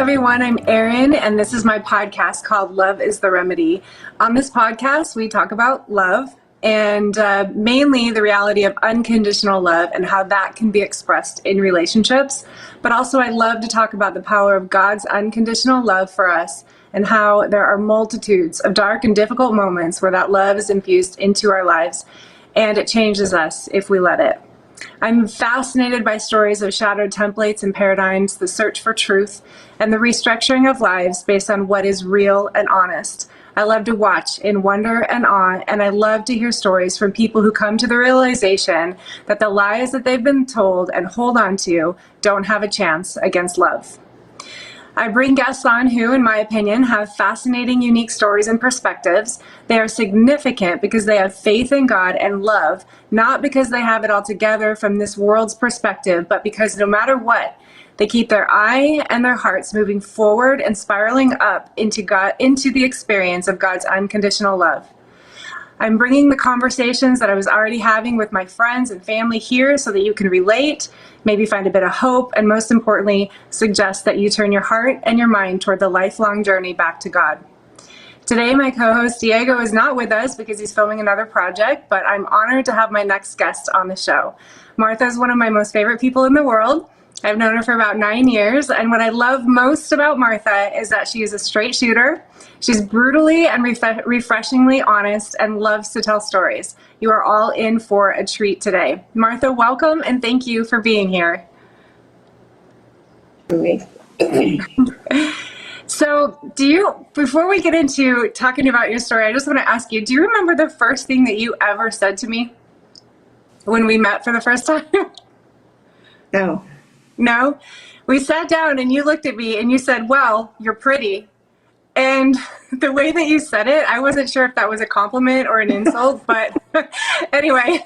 everyone. I'm Erin, and this is my podcast called Love is the Remedy. On this podcast, we talk about love and mainly the reality of unconditional love and how that can be expressed in relationships. But also, I love to talk about the power of God's unconditional love for us and how there are multitudes of dark and difficult moments where that love is infused into our lives, and it changes us if we let it. I'm fascinated by stories of shattered templates and paradigms, the search for truth, and the restructuring of lives based on what is real and honest. I love to watch in wonder and awe, and I love to hear stories from people who come to the realization that the lies that they've been told and hold on to don't have a chance against love. I bring guests on who, in my opinion, have fascinating, unique stories and perspectives. They are significant because they have faith in God and love, not because they have it all together from this world's perspective, but because no matter what, they keep their eye and their hearts moving forward and spiraling up into the experience of God's unconditional love. I'm bringing the conversations that I was already having with my friends and family here so that you can relate, maybe find a bit of hope, and most importantly, suggest that you turn your heart and your mind toward the lifelong journey back to God. Today, my co-host Diego is not with us because he's filming another project, but I'm honored to have my next guest on the show. Martha is one of my most favorite people in the world. I've known her for about 9 years, and what I love most about Martha is that she is a straight shooter. She's brutally and refreshingly honest and loves to tell stories. You are all in for a treat today. Martha, welcome, and thank you for being here. So, before we get into talking about your story, I just want to ask you, do you remember the first thing that you ever said to me when we met for the first time? No. No? We sat down and you looked at me and you said, "Well, you're pretty." And the way that you said it, I wasn't sure if that was a compliment or an insult, but anyway,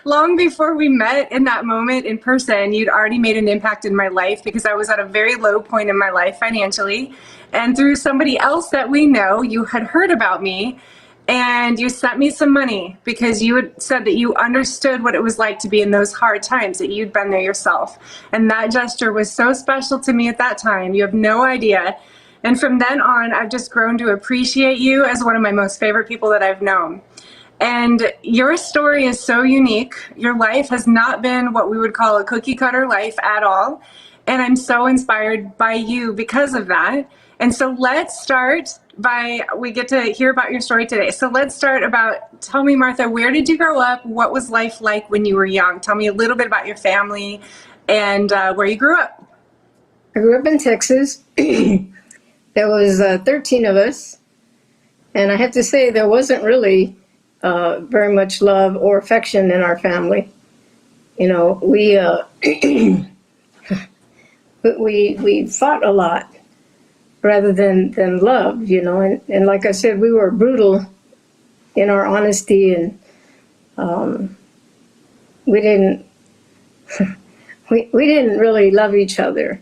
long before we met in that moment in person, you'd already made an impact in my life because I was at a very low point in my life financially. And through somebody else that we know, you had heard about me and you sent me some money because you had said that you understood what it was like to be in those hard times, that you'd been there yourself. And that gesture was so special to me at that time. You have no idea. And from then on, I've just grown to appreciate you as one of my most favorite people that I've known. And your story is so unique. Your life has not been what we would call a cookie cutter life at all. And I'm so inspired by you because of that. And so let's start we get to hear about your story today. So let's start tell me, Martha, where did you grow up? What was life like when you were young? Tell me a little bit about your family and where you grew up. I grew up in Texas. There was 13 of us, and I have to say there wasn't really very much love or affection in our family. You know, we we fought a lot rather than love, you know, and like I said, we were brutal in our honesty, and we didn't we didn't really love each other.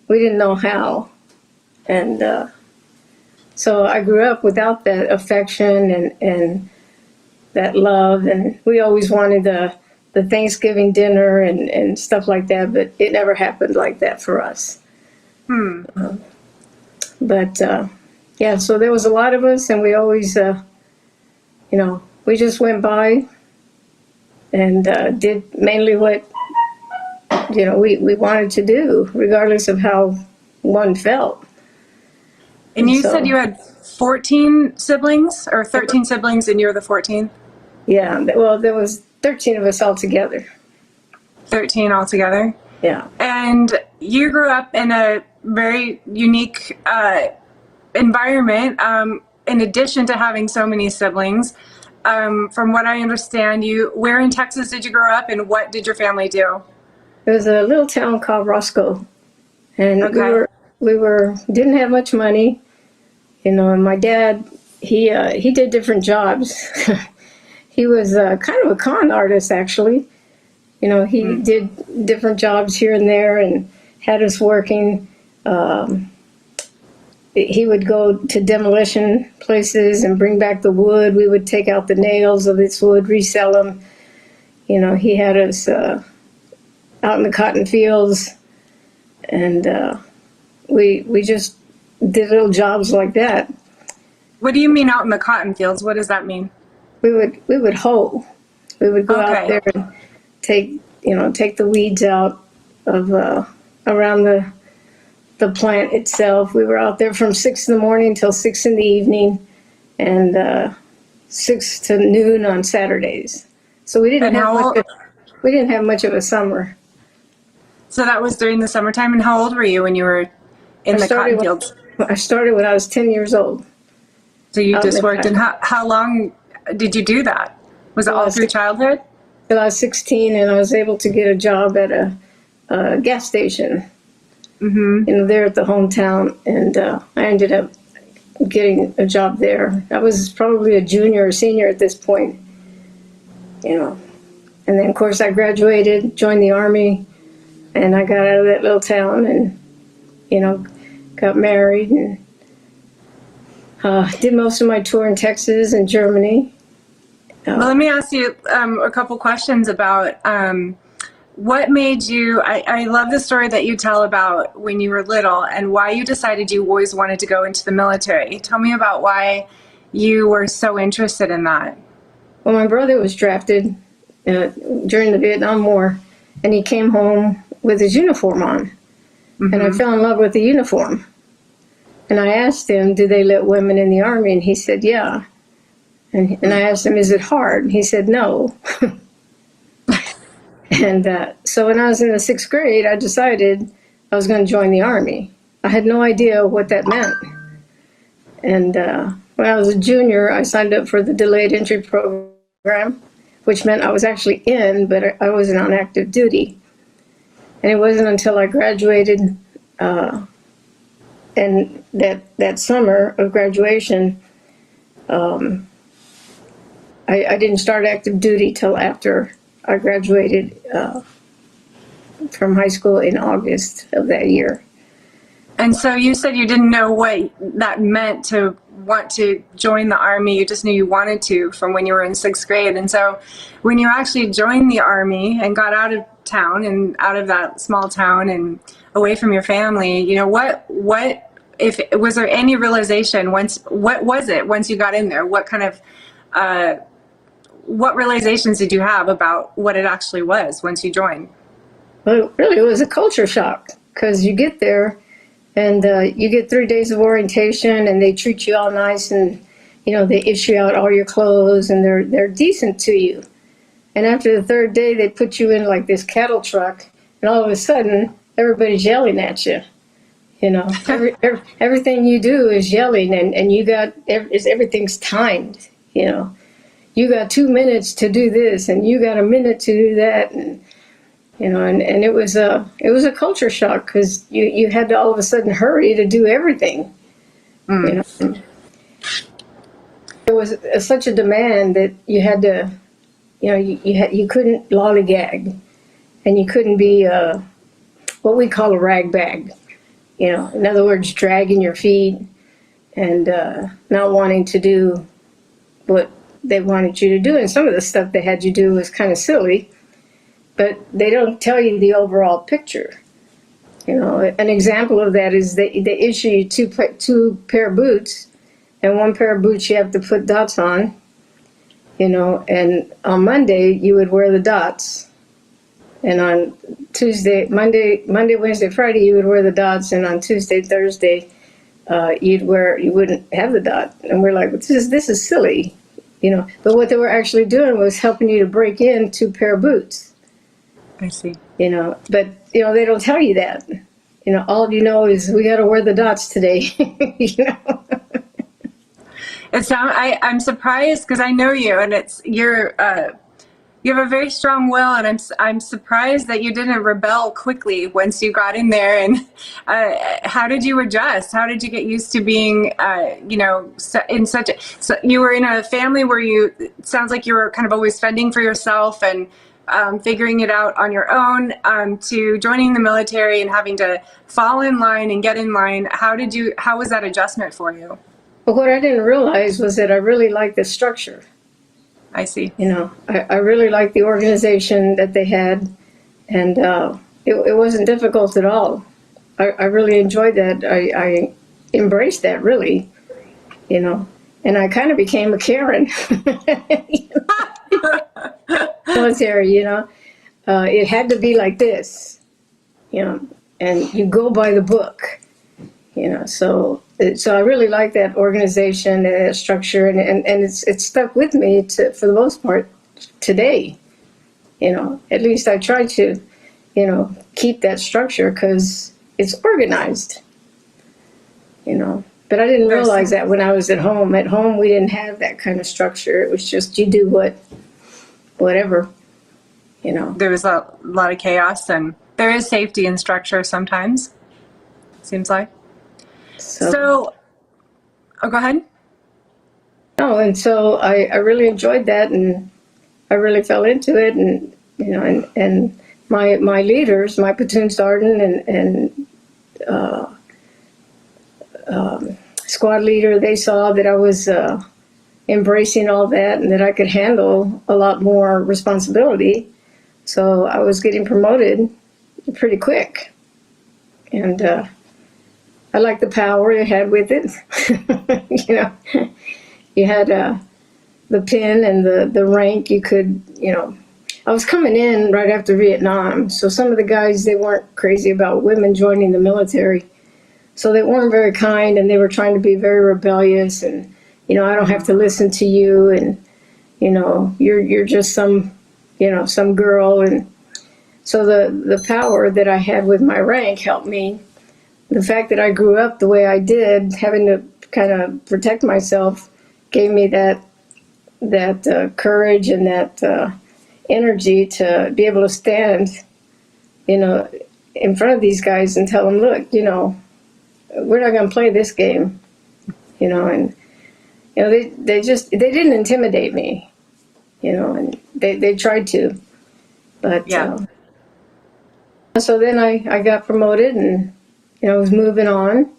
We didn't know how. And so I grew up without that affection and that love. And we always wanted the Thanksgiving dinner and stuff like that, but it never happened like that for us. Yeah, so there was a lot of us, and we always, we just went by and did mainly what, we wanted to do, regardless of how one felt. And you said you had 14 siblings or 13 siblings and you were the 14th? Yeah, well, there was 13 of us altogether. 13 altogether? Yeah. And you grew up in a very unique environment, in addition to having so many siblings. From what I understand, where in Texas did you grow up and what did your family do? It was a little town called Roscoe. And okay. we didn't have much money. You know, and my dad, he did different jobs. He was kind of a con artist, actually. You know, he did different jobs here and there and had us working. He would go to demolition places and bring back the wood. We would take out the nails of this wood, resell them. You know, he had us out in the cotton fields and we just did little jobs like that. What do you mean out in the cotton fields? What does that mean? We would hoe. We would go out Okay. there and take the weeds out of around the plant itself. We were out there from 6 in the morning till 6 in the evening, and 6 to noon on Saturdays. So we didn't And have how old, we didn't have much of a summer. so that was during the summertime. And how old were you when you were in I the started cotton when, fields? I started when I was 10 years old. So you Out in just the worked. And cotton. how long did you do that? Was it Well, I all was through childhood? Till I was 16, and I was able to get a job at a gas station, there at the hometown, and I ended up getting a job there. I was probably a junior or senior at this point, and then of course I graduated, joined the Army, and I got out of that little town, and got married, and did most of my tour in Texas and Germany. Well, let me ask you a couple questions about what made you. I love the story that you tell about when you were little and why you decided you always wanted to go into the military. Tell me about why you were so interested in that. Well, my brother was drafted during the Vietnam War, and he came home with his uniform on, and I fell in love with the uniform. And I asked him, "Do they let women in the Army?" And he said, "Yeah." And I asked him, "Is it hard?" And he said, "No." And so when I was in the 6th grade, I decided I was going to join the Army. I had no idea what that meant. And when I was a junior, I signed up for the delayed entry program, which meant I was actually in, but I wasn't on active duty. And it wasn't until I graduated, and that summer of graduation, I didn't start active duty till after I graduated from high school in August of that year. And so you said you didn't know what that meant to want to join the Army. You just knew you wanted to from when you were in 6th grade. And so when you actually joined the Army and got out of town and out of that small town and away from your family, what if was there any realization what was it once you got in there? What kind of what realizations did you have about what it actually was once you joined? Well, really, it was a culture shock, because you get there and you get 3 days of orientation, and they treat you all nice, and they issue out all your clothes, and they're decent to you. And after the 3rd day, they put you in like this cattle truck, and all of a sudden, everybody's yelling at you. Everything you do is yelling, and everything's timed. You got 2 minutes to do this, and you got a minute to do that, and it was a culture shock, because you had to all of a sudden hurry to do everything. There was such a demand that you had to, you couldn't lollygag, and you couldn't be what we call a rag bag. In other words, dragging your feet and not wanting to do what they wanted you to do. And some of the stuff they had you do was kind of silly, but they don't tell you the overall picture. An example of that is they issue you two pair of boots, and one pair of boots you have to put dots on, and on Monday you would wear the dots, and on Monday, Wednesday, Friday you would wear the dots, and on Tuesday, Thursday you wouldn't have the dot. And we're like, this is silly, but what they were actually doing was helping you to break in 2 pair of boots. I see. But they don't tell you that. All you know is we got to wear the dots today. I'm surprised because I know you, and you have a very strong will, and I'm surprised that you didn't rebel quickly once you got in there. And how did you adjust? How did you get used to being, in such a? So you were in a family where it sounds like you were kind of always fending for yourself and figuring it out on your own, to joining the military and having to fall in line and get in line. How was that adjustment for you? But what I didn't realize was that I really liked the structure. I see. I really liked the organization that they had, and it wasn't difficult at all. I really enjoyed that. I embraced that, really, and I kind of became a Karen. Military, it had to be like this, you know, and you go by the book, so I really like that organization and that structure, and it's stuck with me for the most part today. At least I try to, keep that structure because it's organized. But I didn't realize that when I was at home. At home, we didn't have that kind of structure. It was just you do whatever. There was a lot of chaos, and there is safety in structure sometimes, seems like. So oh, go ahead. No, and so I really enjoyed that, and I really fell into it, and and my leaders, my platoon sergeant and squad leader, they saw that I was embracing all that and that I could handle a lot more responsibility. So I was getting promoted pretty quick, and I liked the power it had with it. You had the pin and the rank. You could, I was coming in right after Vietnam, so some of the guys, they weren't crazy about women joining the military. So they weren't very kind, and they were trying to be very rebellious, and, I don't have to listen to you, and, you're just some girl. And so the power that I had with my rank helped me. The fact that I grew up the way I did, having to kind of protect myself, gave me that courage and that energy to be able to stand, in front of these guys and tell them, look, we're not going to play this game, and they didn't intimidate me, and they tried to, but Yeah. So then I got promoted, and I was moving on,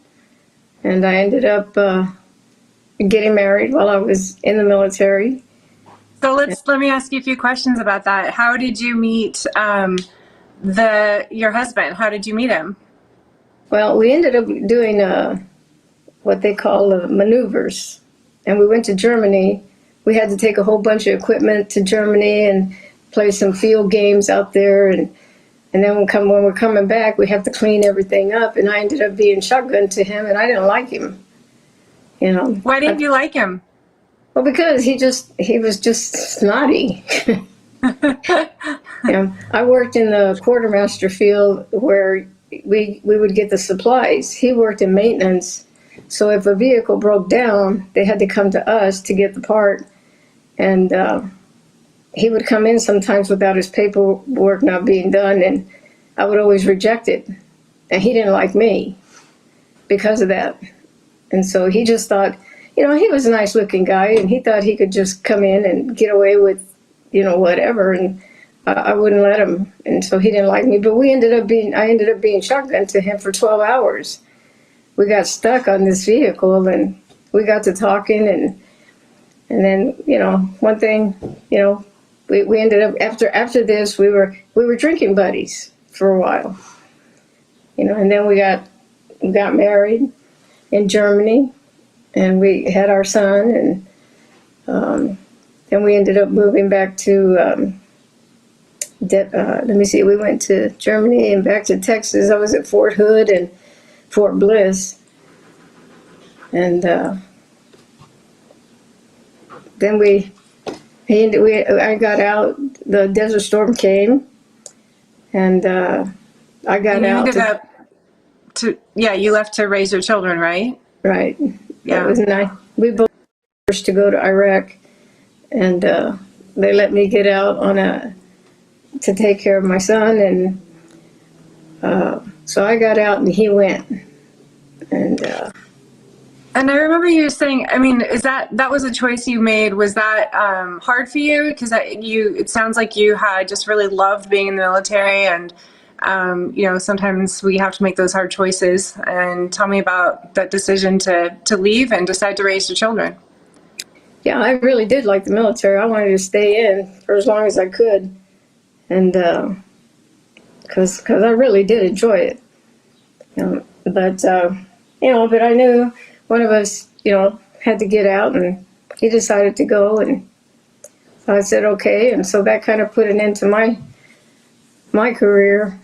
and I ended up getting married while I was in the military. So let me ask you a few questions about that. How did you meet your husband? How did you meet him? Well, we ended up doing what they call maneuvers, and we went to Germany. We had to take a whole bunch of equipment to Germany and play some field games out there, and then when we're coming back, we have to clean everything up. And I ended up being shotgun to him, and I didn't like him. Why didn't you like him? Well, because he was just snotty. I worked in the quartermaster field where we would get the supplies. He worked in maintenance. So if a vehicle broke down, they had to come to us to get the part. And he would come in sometimes without his paperwork not being done, and I would always reject it. And he didn't like me because of that. And so he just thought, he was a nice looking guy, and he thought he could just come in and get away with, whatever. And I wouldn't let him. And so he didn't like me. But I ended up being shotgun to him for 12 hours. We got stuck on this vehicle, and we got to talking, and then, one thing, we ended up after this, we were drinking buddies for a while. And then we got married in Germany, and we had our son, and then we ended up moving back to we went to Germany and back to Texas. I was at Fort Hood and Fort Bliss, and then I got out. The Desert Storm came, and I got out. You left to raise your children, right? Right. Yeah. That was nice. We both were first to go to Iraq, and they let me get out to take care of my son, and so I got out, and he went, and I remember you saying, is that was a choice you made? Was that hard for you? Because it sounds like you had just really loved being in the military, and sometimes we have to make those hard choices. And tell me about that decision to leave and decide to raise your children. Yeah, I really did like the military. I wanted to stay in for as long as I could, and because I really did enjoy it. But but I knew one of us, had to get out, and he decided to go, and so I said okay, and so that kind of put an end to my career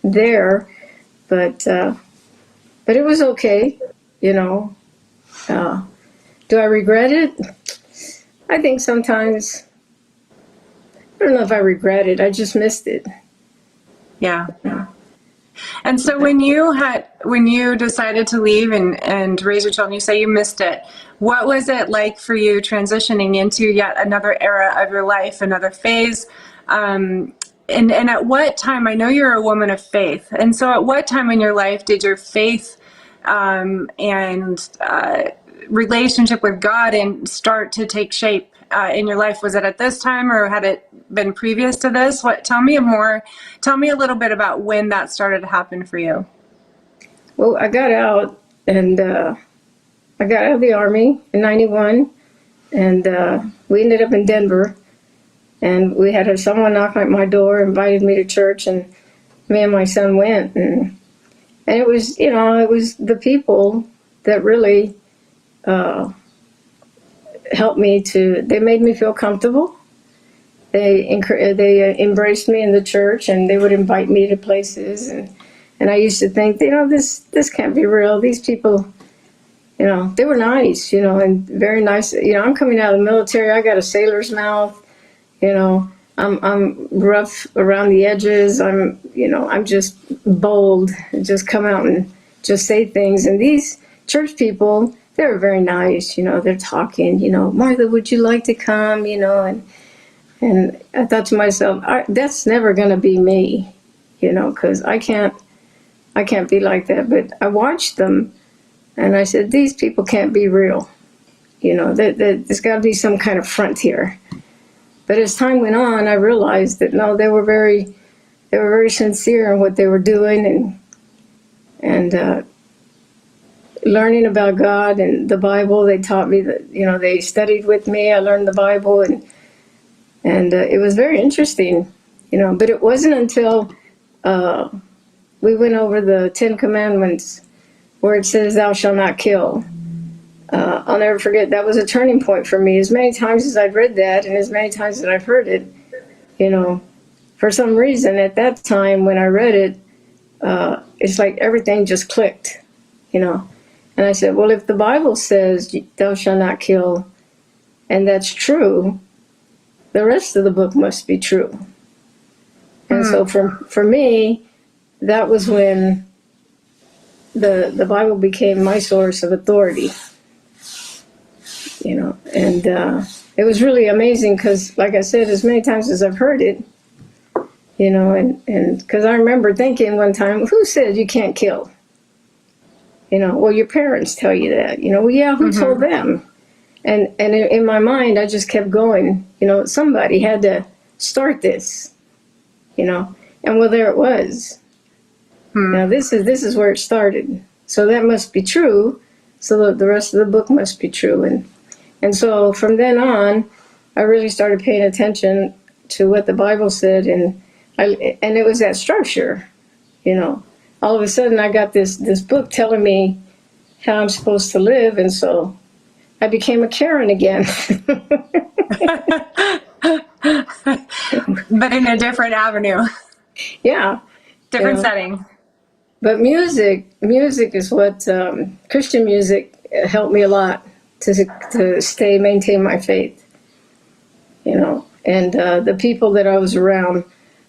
there. But it was okay, you know. Do I regret it? I think sometimes. I don't know if I regret it. I just missed it. Yeah. And so when you decided to leave and raise your children, you say you missed it. What was it like for you transitioning into yet another era of your life, another phase? And at what time, I know you're a woman of faith, and so at what time in your life did your faith and relationship with God and start to take shape in your life? Was it at this time, or had it been previous to this? Tell me a little bit about when that started to happen for you. Well, I got out, and I got out of the Army in '91, and we ended up in Denver, and we had someone knock at my door, invited me to church, and me and my son went, and it was, it was the people that really helped me they made me feel comfortable. They embraced me in the church, and they would invite me to places, and I used to think, this can't be real. These people, they were nice, and very nice. I'm coming out of the military. I got a sailor's mouth. I'm rough around the edges. I'm just bold. Just come out and just say things. And these church people, they're very nice. They're talking. Martha, would you like to come? And I thought to myself, that's never going to be me. Because I can't be like that. But I watched them, and I said, these people can't be real. There's got to be some kind of front here. But as time went on, I realized that no, they were very sincere in what they were doing, and learning about God and the Bible. They taught me that, they studied with me. I learned the Bible, and it was very interesting, But it wasn't until we went over the 10 Commandments where it says, "Thou shalt not kill." I'll never forget, that was a turning point for me. As many times as I've read that, and as many times that I've heard it, for some reason at that time when I read it, it's like everything just clicked, And I said, well, if the Bible says thou shalt not kill, and that's true, the rest of the book must be true. And so for me, that was when the Bible became my source of authority. And it was really amazing because, like I said, as many times as I've heard it, and because I remember thinking one time, who said you can't kill? Well, your parents tell you that. Well, yeah, who told them? And in my mind, I just kept going. Somebody had to start this. And well, there it was. Now this is where it started. So that must be true. So the rest of the book must be true. And so from then on, I really started paying attention to what the Bible said, and it was that structure, All of a sudden, I got this book telling me how I'm supposed to live, and so I became a Karen again. But in a different avenue. Yeah. Different setting. But music is what Christian music helped me a lot to maintain my faith, and the people that I was around,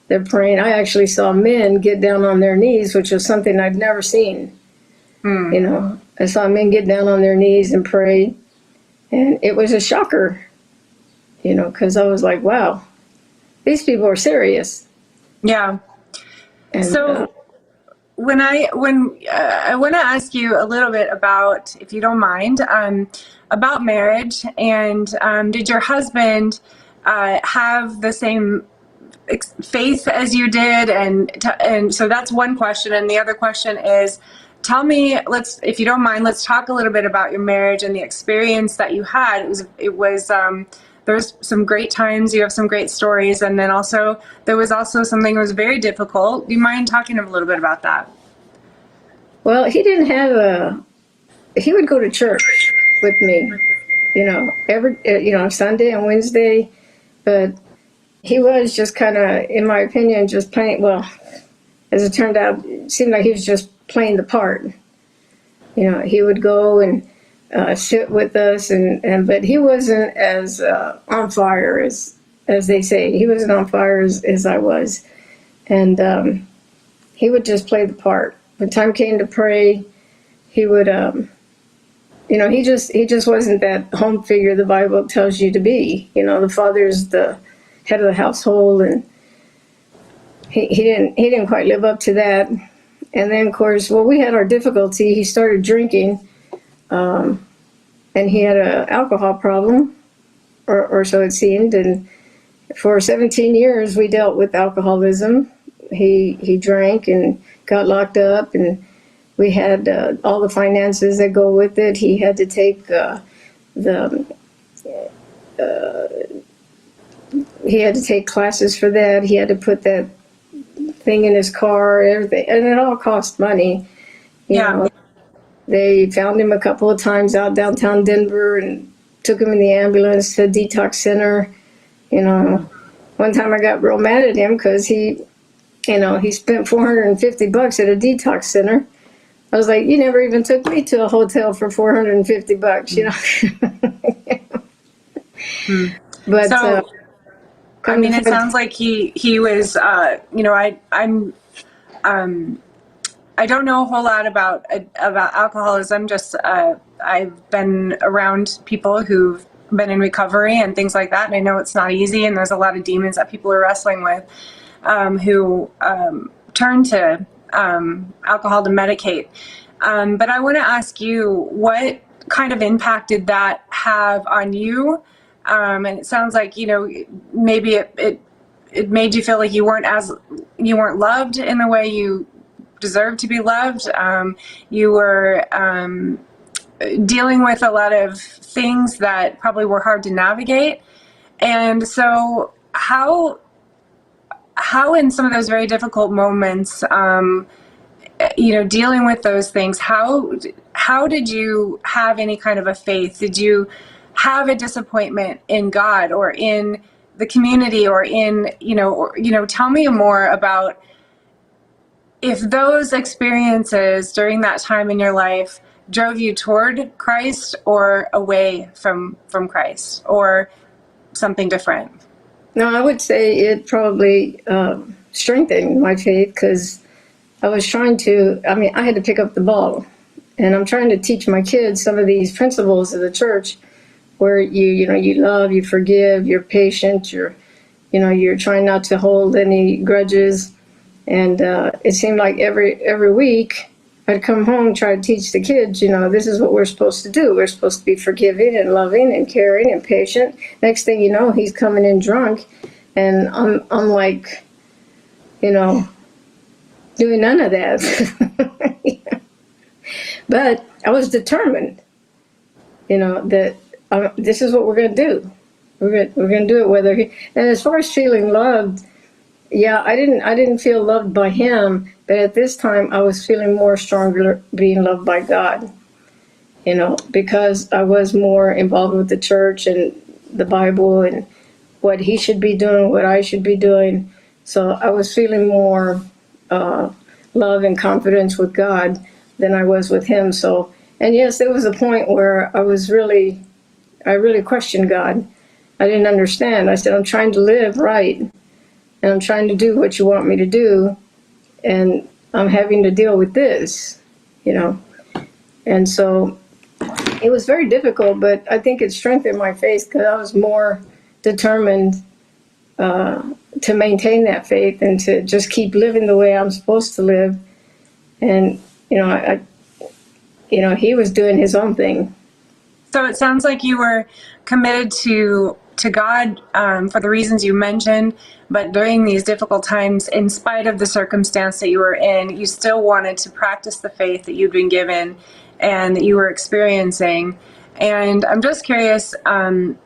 they're praying. I actually saw men get down on their knees, which was something I'd never seen. I saw men get down on their knees and pray, and it was a shocker, because I was like, wow, these people are serious. Yeah. And, so when I want to ask you a little bit about, if you don't mind, about marriage, and did your husband have the same faith as you did? And so that's one question. And the other question is, tell me, if you don't mind, let's talk a little bit about your marriage and the experience that you had. It was there's some great times, you have some great stories, and then there was also something that was very difficult. Do you mind talking a little bit about that? Well, he didn't have a. He would go to church with me, every Sunday and Wednesday, but he was just kind of, in my opinion, just playing. Well, as it turned out, it seemed like he was just playing the part. He would go and sit with us, and but he wasn't as on fire as they say. He wasn't on fire as I was, and he would just play the part. When time came to pray, he would, he just wasn't that home figure the Bible tells you to be. The father's the head of the household, and he didn't quite live up to that. And then, of course, we had our difficulty. He started drinking, and he had an alcohol problem, or so it seemed. And for 17 years, we dealt with alcoholism. He drank and got locked up, and we had all the finances that go with it. He had to take he had to take classes for that. He had to put that thing in his car, everything, and it all cost money. They found him a couple of times out downtown Denver and took him in the ambulance to a detox center. One time I got real mad at him because he spent $450 at a detox center. I was like, you never even took me to a hotel for $450, But so, it sounds like he was, I don't know a whole lot about alcoholism. Just I've been around people who've been in recovery and things like that, and I know it's not easy, and there's a lot of demons that people are wrestling with, who turn to alcohol to medicate. But I want to ask you, what kind of impact did that have on you? And it sounds like, maybe it made you feel like you weren't loved in the way you deserved to be loved. You were dealing with a lot of things that probably were hard to navigate. And so how in some of those very difficult moments, dealing with those things, how did you have any kind of a faith? Did you have a disappointment in God or in the community or in, tell me more about if those experiences during that time in your life drove you toward Christ or away from Christ or something different. No, I would say it probably strengthened my faith because I was trying to, I had to pick up the ball. And I'm trying to teach my kids some of these principles of the church where you love, you forgive, you're patient, you're trying not to hold any grudges. And it seemed like every week I'd come home, try to teach the kids, this is what we're supposed to do. We're supposed to be forgiving and loving and caring and patient. Next thing you know, he's coming in drunk, and I'm like, doing none of that. But I was determined, that this is what we're going to do. We're going to do it whether he. And as far as feeling loved, yeah, I didn't feel loved by him, but at this time I was feeling more stronger being loved by God. Because I was more involved with the church and the Bible and what he should be doing, what I should be doing. So I was feeling more love and confidence with God than I was with him. So, and yes, there was a point where I really questioned God. I didn't understand. I said, I'm trying to live right, and I'm trying to do what you want me to do, and I'm having to deal with this, And so it was very difficult, but I think it strengthened my faith because I was more determined to maintain that faith and to just keep living the way I'm supposed to live. And, he was doing his own thing. So it sounds like you were committed to God for the reasons you mentioned, but during these difficult times, in spite of the circumstance that you were in, you still wanted to practice the faith that you'd been given and that you were experiencing. And I'm just curious, in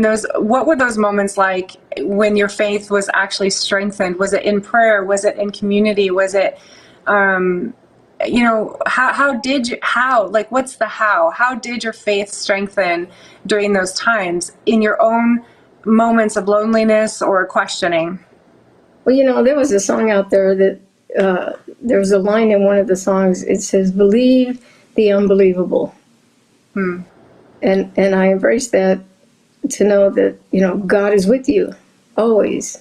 those, what were those moments like when your faith was actually strengthened? Was it in prayer? Was it in community? Was it what's the how did your faith strengthen during those times in your own moments of loneliness or questioning? Well, there was a song out there that there was a line in one of the songs. It says, "Believe the unbelievable." And I embrace that, to know that, God is with you always.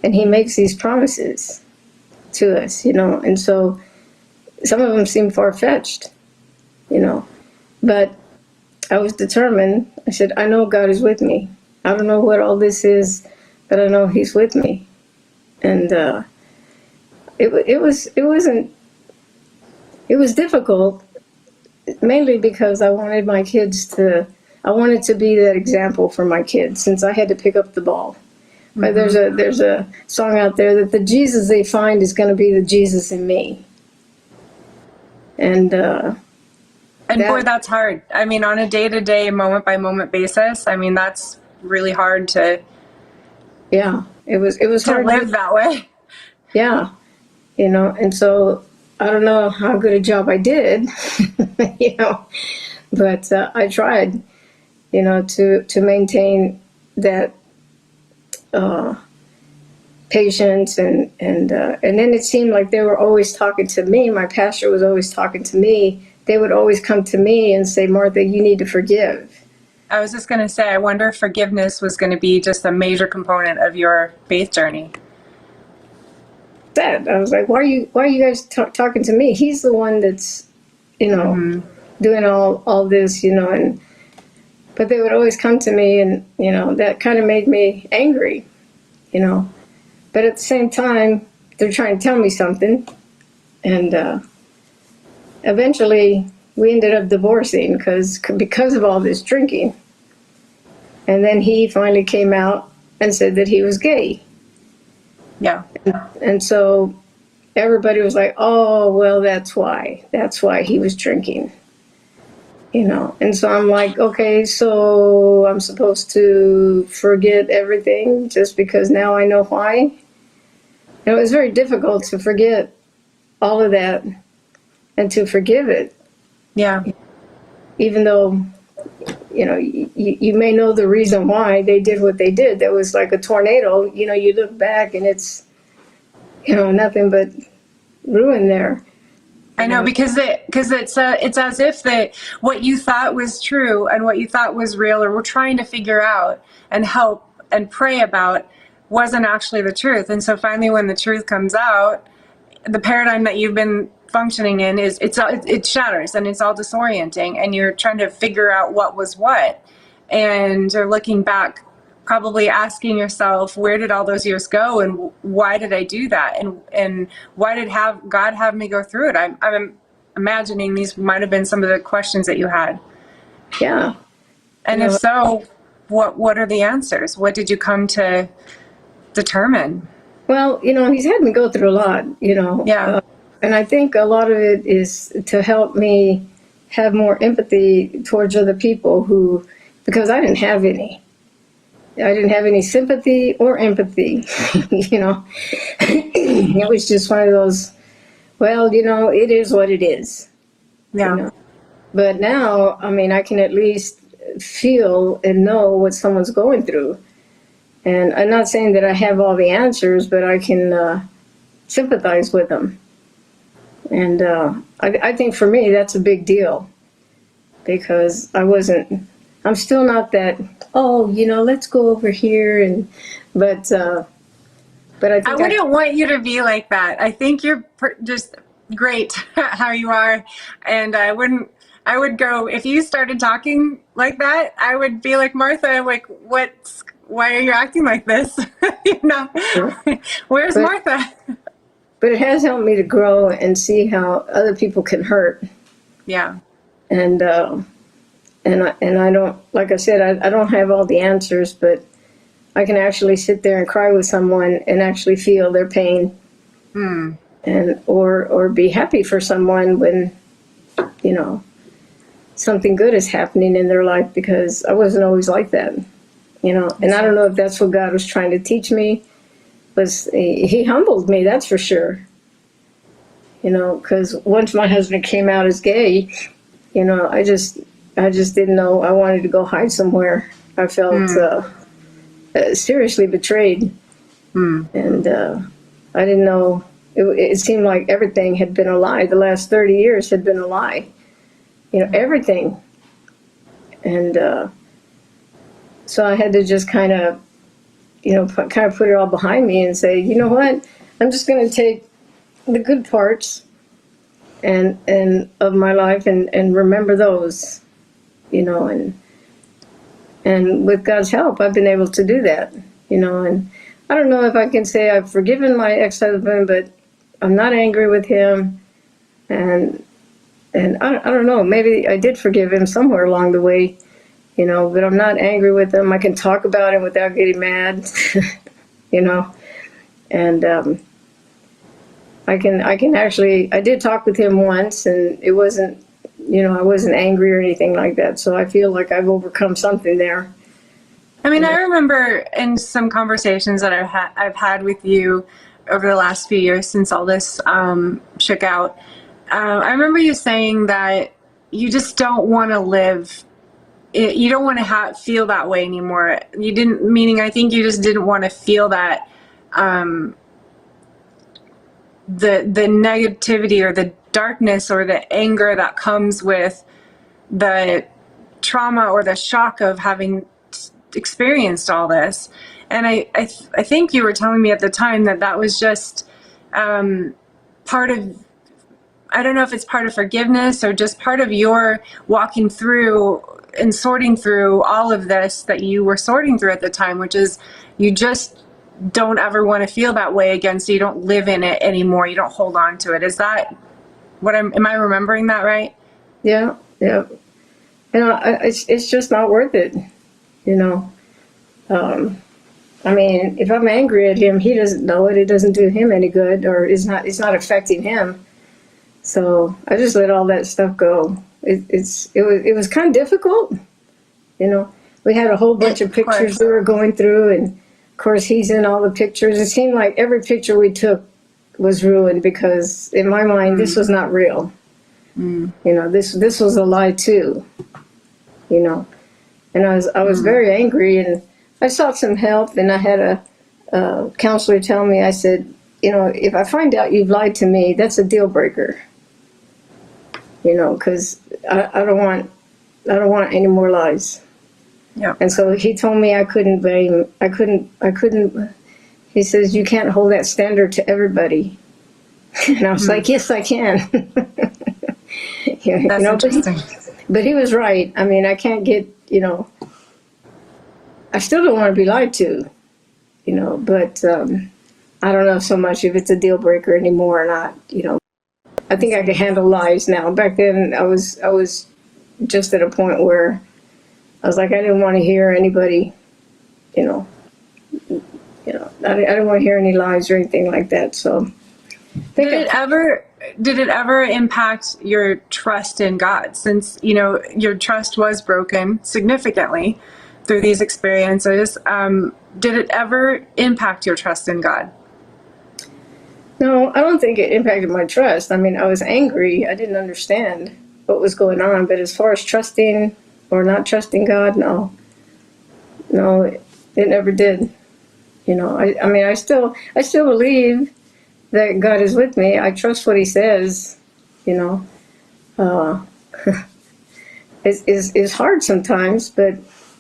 And he makes these promises to us, and so some of them seem far-fetched, but I was determined. I said, I know God is with me. I don't know what all this is, but I know he's with me. And it was difficult, mainly because I wanted to be that example for my kids, since I had to pick up the ball. Right? There's a song out there that the Jesus they find is going to be the Jesus in me. And boy, that's hard. I mean, on a day-to-day, moment-by-moment basis, I mean, that's really hard to it was to hard live that way. Yeah, and so I don't know how good a job I did, but I tried, to maintain that patience, and then it seemed like they were always talking to me. My pastor was always talking to me. They would always come to me and say, Martha, you need to forgive. I was just going to say, I wonder if forgiveness was going to be just a major component of your faith journey. I was like, why are you guys talking to me? He's the one that's, doing all this, but they would always come to me, and, that kind of made me angry, but at the same time, they're trying to tell me something. And eventually we ended up divorcing because of all this drinking. And then he finally came out and said that he was gay. Yeah. And so everybody was like, oh, well, that's why he was drinking, And so I'm like, okay, so I'm supposed to forget everything just because now I know why? It was very difficult to forget all of that and to forgive it. Yeah. Even though, you may know the reason why they did what they did. There was like a tornado, you look back and it's, nothing but ruin there. I know, because it's as if that what you thought was true and what you thought was real, or were trying to figure out and help and pray about, wasn't actually the truth. And so finally, when the truth comes out, the paradigm that you've been functioning in it shatters, and it's all disorienting, and you're trying to figure out what was what, and you're looking back, probably asking yourself, where did all those years go, and why did I do that, and why did God have me go through it? I'm imagining these might have been some of the questions that you had. Yeah. And if so, what are the answers? What did you come to determine? Well, he's had me go through a lot, Yeah. And I think a lot of it is to help me have more empathy towards other people because I didn't have any. I didn't have any sympathy or empathy, It was just one of those, well, it is what it is. Yeah. But now, I mean, I can at least feel and know what someone's going through. And I'm not saying that I have all the answers, but I can sympathize with them. And I think for me, that's a big deal, because I'm still not that, let's go over here. But I think I wouldn't want you to be like that. I think you're just great how you are. And I would go, if you started talking like that, I would be like, Martha, like, why are you acting like this? Where's Martha? But it has helped me to grow and see how other people can hurt. Yeah. And I don't, like I said, I don't have all the answers, but I can actually sit there and cry with someone and actually feel their pain. And or be happy for someone when, something good is happening in their life, because I wasn't always like that. And I don't know if that's what God was trying to teach me. He humbled me, that's for sure. because once my husband came out as gay, I just didn't know. I wanted to go hide somewhere. I felt seriously betrayed, and I didn't know. It seemed like everything had been a lie. The last 30 years had been a lie. Everything, and so I had to just kind of put it all behind me and say, you know what, I'm just going to take the good parts and of my life and remember those, and with God's help, I've been able to do that, and I don't know if I can say I've forgiven my ex-husband, but I'm not angry with him, and I don't know, maybe I did forgive him somewhere along the way, but I'm not angry with him. I can talk about him without getting mad, and I can actually, I did talk with him once, and it wasn't, I wasn't angry or anything like that. So I feel like I've overcome something there. I mean, I remember in some conversations that I've had with you over the last few years since all this shook out. I remember you saying that you just don't want to live. You don't want to feel that way anymore. You didn't, meaning I think you just didn't want to feel that the negativity or the darkness or the anger that comes with the trauma or the shock of having experienced all this. And I think you were telling me at the time that was just part of, I don't know if it's part of forgiveness or just part of your walking through and sorting through all of this that you were sorting through at the time, which is you just don't ever want to feel that way again, so you don't live in it anymore. You don't hold on to it. Is that what am I remembering that right? Yeah. It's just not worth it, I mean, if I'm angry at him, he doesn't know it. It doesn't do him any good, or it's not affecting him. So I just let all that stuff go. It was kind of difficult, We had a whole bunch of pictures we were going through, and of course he's in all the pictures. It seemed like every picture we took was ruined because in my mind this was not real. This was a lie too. And I was very angry, and I sought some help, and I had a counselor tell me, I said, if I find out you've lied to me, that's a deal breaker. Because I don't want any more lies. Yeah. And so he told me I couldn't blame. I couldn't. He says you can't hold that standard to everybody. And I was like, yes, I can. That's interesting. But he was right. I mean, I can't get. I still don't want to be lied to. But I don't know so much if it's a deal breaker anymore or not. I think I can handle lies now. Back then, I was just at a point where I was like, I didn't want to hear anybody, I didn't want to hear any lies or anything like that. So, did it ever impact your trust in God? Since your trust was broken significantly through these experiences, did it ever impact your trust in God? No, I don't think it impacted my trust. I mean, I was angry. I didn't understand what was going on. But as far as trusting or not trusting God, no, it never did. I mean, I still believe that God is with me. I trust what He says. It's hard sometimes, but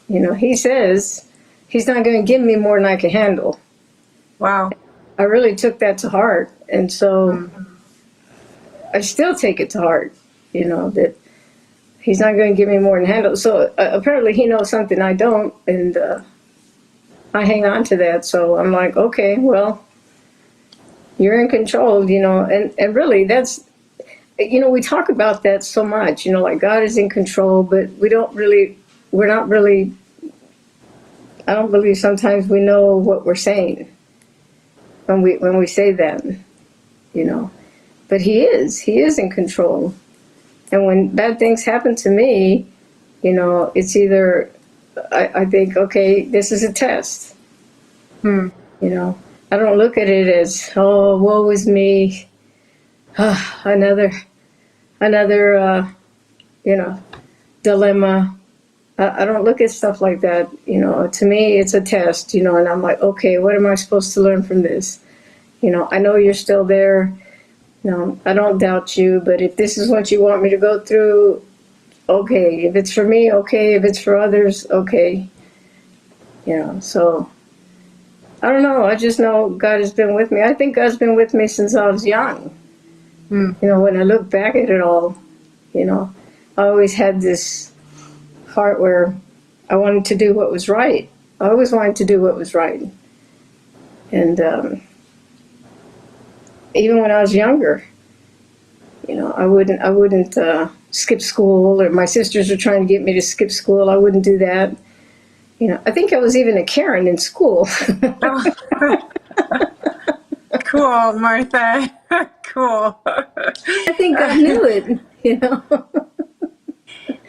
He says He's not going to give me more than I can handle. Wow. I really took that to heart, and so I still take it to heart, that He's not going to give me more than handle. So apparently He knows something I don't, and I hang on to that. So I'm like, okay, well, you're in control, and really that's, we talk about that so much, like God is in control, but we're not really, I don't believe sometimes we know what we're saying when we say that, but He is in control. And when bad things happen to me, it's either I think, okay, this is a test. I don't look at it as, oh, woe is me. another, you know, dilemma. I don't look at stuff like that. To me, it's a test, and I'm like, okay, what am I supposed to learn from this? I know you're still there. I don't doubt you, but if this is what you want me to go through, okay. If it's for me, okay. If it's for others, okay. So I don't know. I just know God has been with me. I think God's been with me since I was young. When I look back at it all, I always had this heart where I wanted to do what was right. I always wanted to do what was right. And even when I was younger, I wouldn't skip school, or my sisters were trying to get me to skip school. I wouldn't do that. I think I was even a Karen in school. Oh. Cool, Martha. Cool. I think I knew it.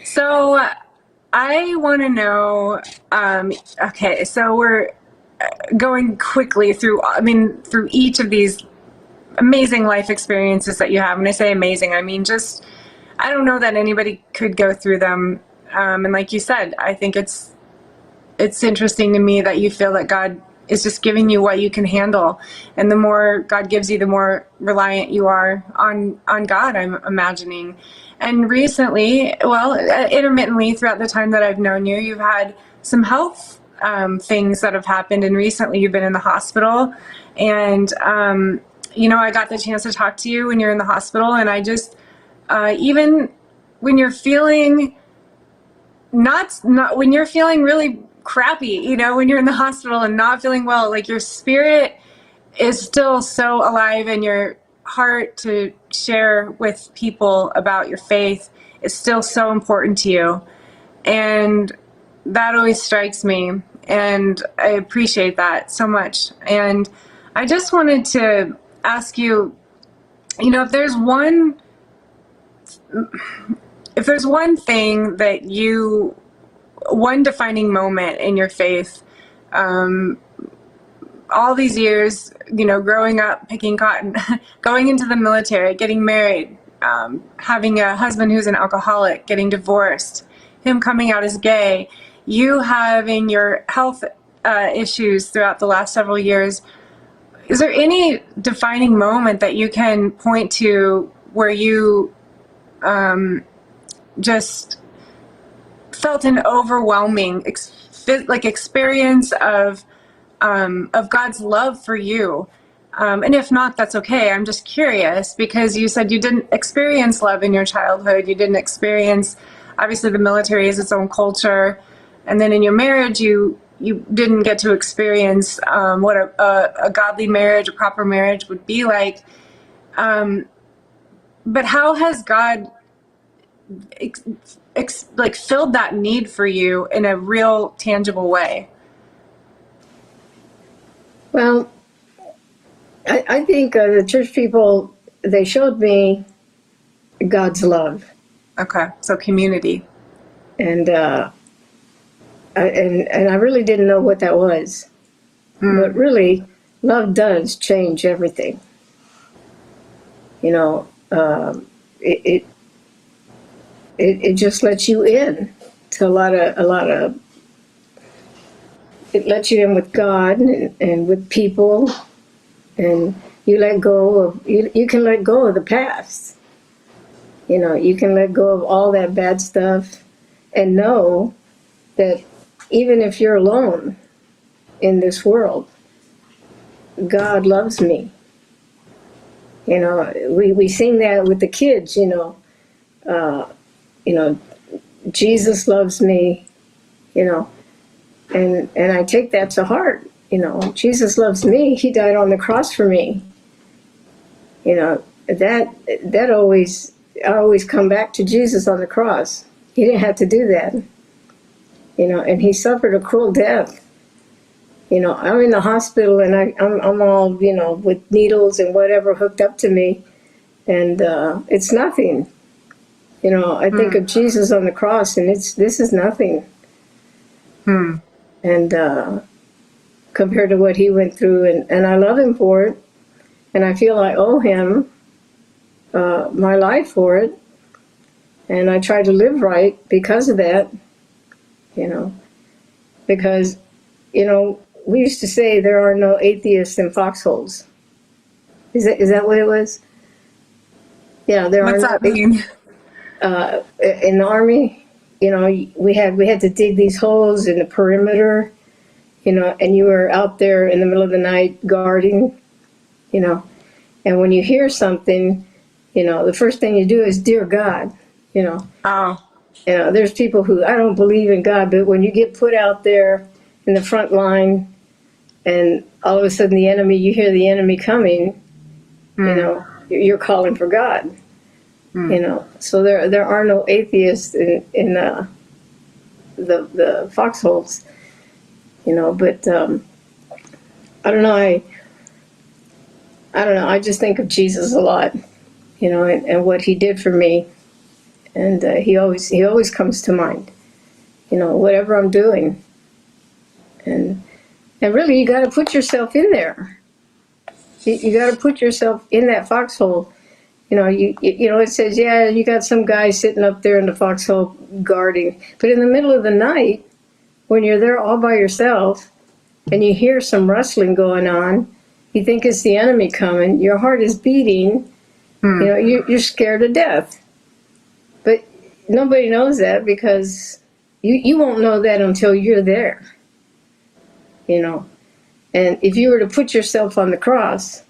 So I want to know, okay, so we're going quickly through each of these amazing life experiences that you have. When I say amazing, I mean just, I don't know that anybody could go through them. And like you said, I think it's interesting to me that you feel that God is just giving you what you can handle. And the more God gives you, the more reliant you are on God, I'm imagining. And recently, well, intermittently throughout the time that I've known you, you've had some health things that have happened. And recently you've been in the hospital. And, I got the chance to talk to you when you're in the hospital. And I just, even when you're feeling not when you're feeling really crappy, when you're in the hospital and not feeling well, like your spirit is still so alive, and your heart to share with people about your faith is still so important to you. And that always strikes me, and I appreciate that so much. And I just wanted to ask you, if there's one thing that one defining moment in your faith, all these years, growing up, picking cotton, going into the military, getting married, having a husband who's an alcoholic, getting divorced, him coming out as gay, you having your health issues throughout the last several years. Is there any defining moment that you can point to where you just felt an overwhelming experience of God's love for you? And if not, that's okay. I'm just curious, because you said you didn't experience love in your childhood. You didn't experience, obviously the military is its own culture. And then in your marriage, you didn't get to experience what a godly marriage, a proper marriage would be like. But how has God filled that need for you in a real tangible way? Well, I think the church people, they showed me God's love. Okay, so community. And I really didn't know what that was. But really, love does change everything. It just lets you in to a lot of. It lets you in with God and with people, and you let go of. You can let go of the past. You can let go of all that bad stuff, and know that even if you're alone in this world, God loves me. We sing that with the kids. Jesus loves me. And I take that to heart. Jesus loves me. He died on the cross for me. That always, I always come back to Jesus on the cross. He didn't have to do that. And he suffered a cruel death. I'm in the hospital, and I'm all, with needles and whatever hooked up to me. And it's nothing. I think of Jesus on the cross, and this is nothing. And compared to what he went through, and I love him for it, and I feel I owe him my life for it, and I try to live right because of that. You know, because we used to say there are no atheists in foxholes. Is that what it was? Yeah, there are What's no that mean? in the army. We had to dig these holes in the perimeter. And you were out there in the middle of the night guarding. You know, and when you hear something, the first thing you do is, "Dear God," you know. Oh, There's people who, I don't believe in God, but when you get put out there in the front line, and all of a sudden you hear the enemy coming, you're calling for God. So there are no atheists in the foxholes. But I don't know. I don't know. I just think of Jesus a lot, and what he did for me, and he always comes to mind. Whatever I'm doing, and really, you got to put yourself in there. You got to put yourself in that foxhole. It says, yeah, you got some guy sitting up there in the foxhole guarding, but in the middle of the night, when you're there all by yourself, and you hear some rustling going on, you think it's the enemy coming. Your heart is beating. You're scared to death. But nobody knows that, because you won't know that until you're there. And if you were to put yourself on the cross,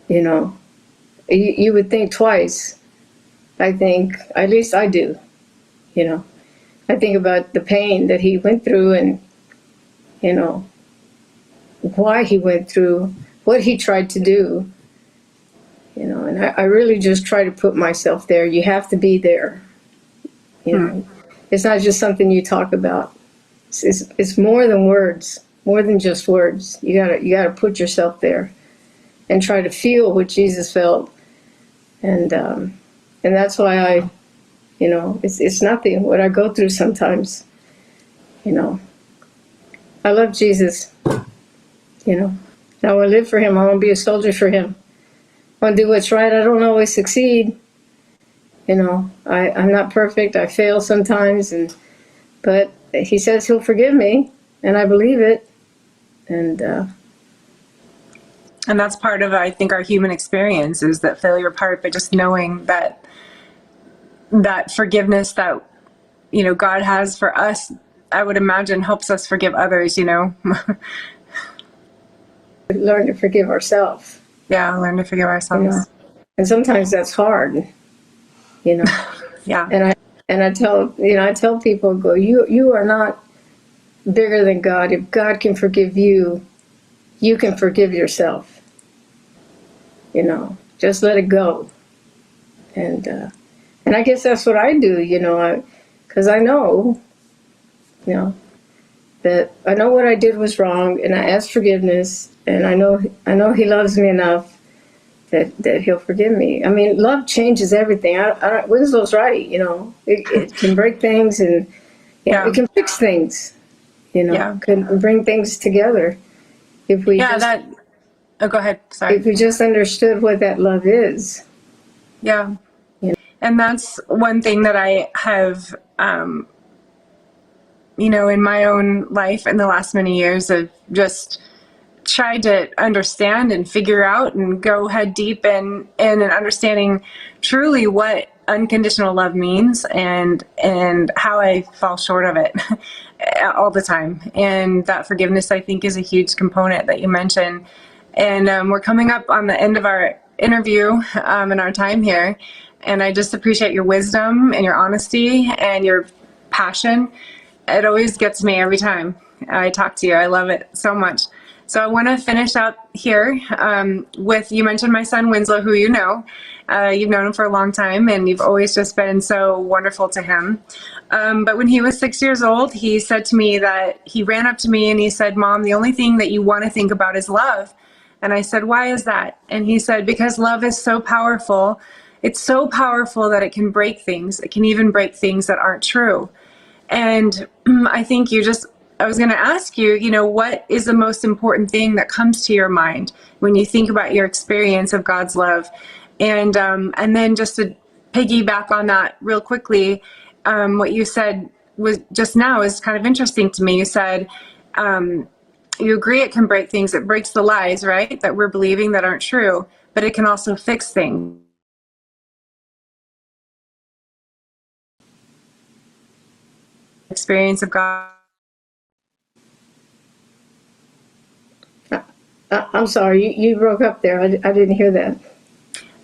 you would think twice. I think, at least I do. I think about the pain that he went through, and why he went through, what he tried to do. And I really just try to put myself there. You have to be there. It's not just something you talk about. It's more than words, more than just words. You gotta put yourself there and try to feel what Jesus felt. And that's why it's nothing what I go through sometimes. I love Jesus. I want to live for him. I want to be a soldier for him. I want to do what's right. I don't always succeed. I'm not perfect. I fail sometimes, but he says he'll forgive me, and I believe it. And and that's part of, I think, our human experience, is that failure part, but just knowing that forgiveness that, God has for us, I would imagine helps us forgive others, learn to forgive ourselves. Yeah, learn to forgive ourselves. And sometimes that's hard. Yeah. And I tell people, go, you are not bigger than God. If God can forgive you, you can forgive yourself. Just let it go. And I guess that's what I do, because I know, that I know what I did was wrong, and I ask forgiveness, and I know he loves me enough that he'll forgive me. I mean, love changes everything. Winslow's right, it can break things, and it can fix things, can bring things together. If we oh, go ahead. Sorry. If we just understood what that love is. Yeah. And that's one thing that I have, in my own life in the last many years, of just tried to understand and figure out and go head deep in understanding truly what unconditional love means, and how I fall short of it all the time. And that forgiveness, I think, is a huge component that you mentioned. And we're coming up on the end of our interview and our time here. And I just appreciate your wisdom and your honesty and your passion. It always gets me every time I talk to you. I love it so much. So I want to finish up here with, you mentioned my son Winslow, who you've known him for a long time, and you've always just been so wonderful to him. But when he was 6 years old, he said to me that he ran up to me and he said, "Mom, the only thing that you want to think about is love." And I said, "Why is that?" And he said, "Because love is so powerful. It's so powerful that it can break things. It can even break things that aren't true." And I think I was going to ask you, what is the most important thing that comes to your mind when you think about your experience of God's love? And then just to piggyback on that real quickly, what you said was just now is kind of interesting to me. You said, you agree it can break things. It breaks the lies, right, that we're believing that aren't true, but it can also fix things. Experience of God. I'm sorry, you broke up there. I didn't hear that.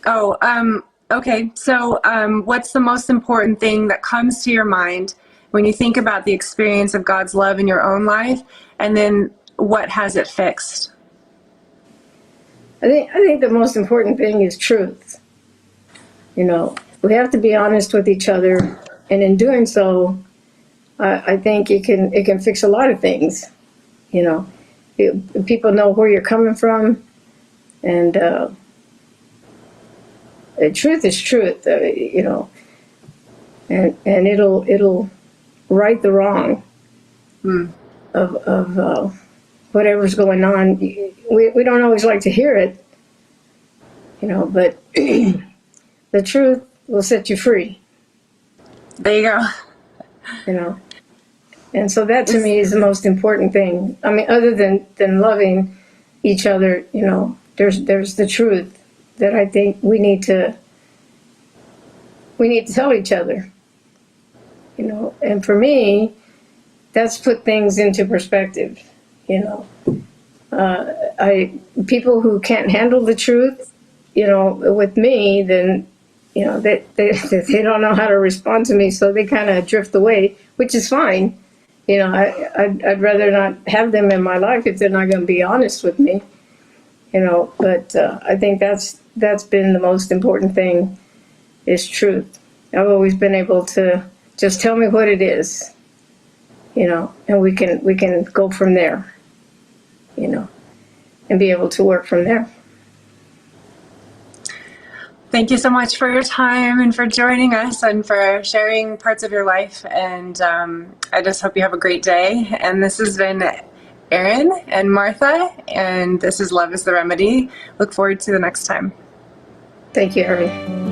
Oh, okay. So, what's the most important thing that comes to your mind when you think about the experience of God's love in your own life? And then what has it fixed? I think the most important thing is truth. You know, we have to be honest with each other, and in doing so, I think it can fix a lot of things. You know, people know where you're coming from, and the truth is truth. You know, and it'll right the wrong of whatever's going on. We don't always like to hear it, you know, but the truth will set you free. There you go. You know, and so that to me is the most important thing. I mean, other than loving each other, you know, there's the truth that I think we need to tell each other. You know, and for me, that's put things into perspective. You know, people who can't handle the truth, you know, with me, then you know they don't know how to respond to me, so they kind of drift away, which is fine. You know, I'd rather not have them in my life if they're not going to be honest with me. You know, but I think that's been the most important thing is truth. I've always been able to just tell me what it is, you know, and we can go from there, you know, and be able to work from there. Thank you so much for your time and for joining us and for sharing parts of your life. And I just hope you have a great day. And this has been Erin and Martha, and this is Love is the Remedy. Look forward to the next time. Thank you, Erin.